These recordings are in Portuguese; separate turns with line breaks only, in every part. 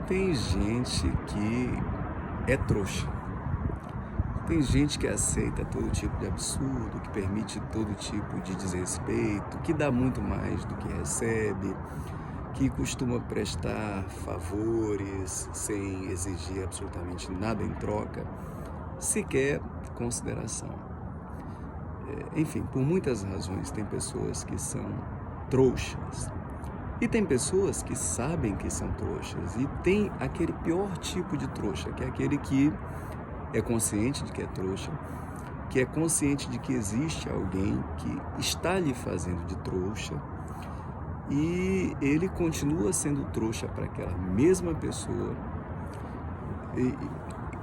Tem gente que é trouxa. Tem gente que aceita todo tipo de absurdo, que permite todo tipo de desrespeito, que dá muito mais do que recebe, que costuma prestar favores sem exigir absolutamente nada em troca, sequer consideração. Enfim, por muitas razões, tem pessoas que são trouxas. E tem pessoas que sabem que são trouxas. E tem aquele pior tipo de trouxa, que é aquele que é consciente de que é trouxa, que é consciente de que existe alguém que está lhe fazendo de trouxa e ele continua sendo trouxa para aquela mesma pessoa,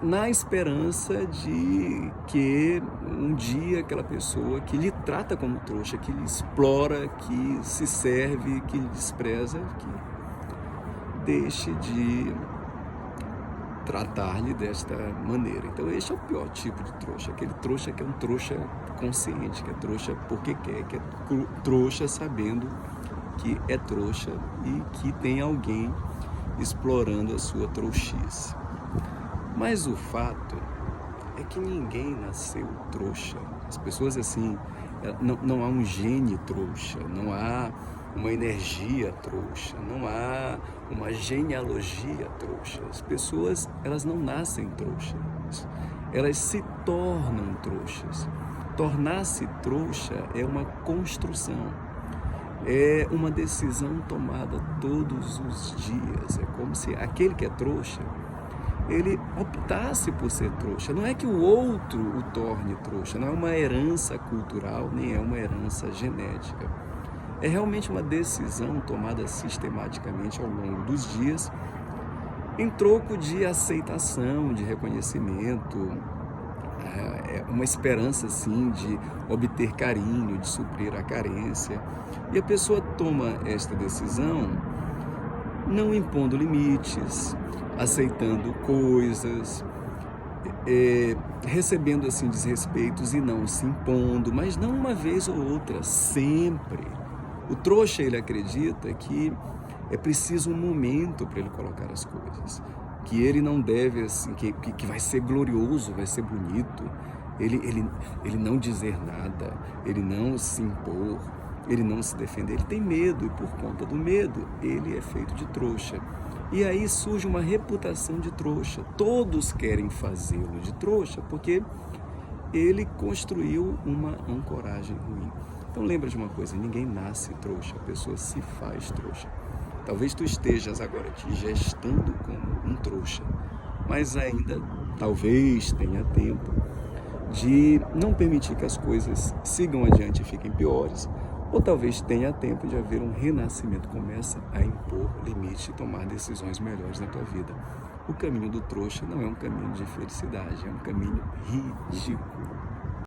na esperança de que um dia aquela pessoa que lhe trata como trouxa, que lhe explora, que se serve, que lhe despreza, que deixe de tratar-lhe desta maneira. Então esse é o pior tipo de trouxa, aquele trouxa que é um trouxa consciente, que é trouxa porque quer, que é trouxa sabendo que é trouxa e que tem alguém explorando a sua trouxice. Mas o fato é que ninguém nasceu trouxa. As pessoas assim, não há um gene trouxa, não há uma energia trouxa, não há uma genealogia trouxa. As pessoas, elas não nascem trouxas, elas se tornam trouxas. Tornar-se trouxa é uma construção, é uma decisão tomada todos os dias. É como se aquele que é trouxa, ele optasse por ser trouxa. Não é que o outro o torne trouxa, não é uma herança cultural, nem é uma herança genética. É realmente uma decisão tomada sistematicamente ao longo dos dias, em troco de aceitação, de reconhecimento, uma esperança, assim, de obter carinho, de suprir a carência. E a pessoa toma esta decisão não impondo limites, aceitando coisas, recebendo assim desrespeitos e não se impondo, mas não uma vez ou outra, sempre. O trouxa, ele acredita que é preciso um momento para ele colocar as coisas, que ele não deve, assim, que vai ser glorioso, vai ser bonito, ele não dizer nada, ele não se impor, ele não se defender, ele tem medo e por conta do medo ele é feito de trouxa. E aí surge uma reputação de trouxa. Todos querem fazê-lo de trouxa porque ele construiu uma ancoragem ruim. Então lembra de uma coisa, ninguém nasce trouxa, a pessoa se faz trouxa. Talvez tu estejas agora te gestando como um trouxa, mas ainda talvez tenha tempo de não permitir que as coisas sigam adiante e fiquem piores, ou talvez tenha tempo de haver um renascimento. Começa a impor limite e tomar decisões melhores na tua vida. O caminho do trouxa não é um caminho de felicidade, é um caminho ridículo.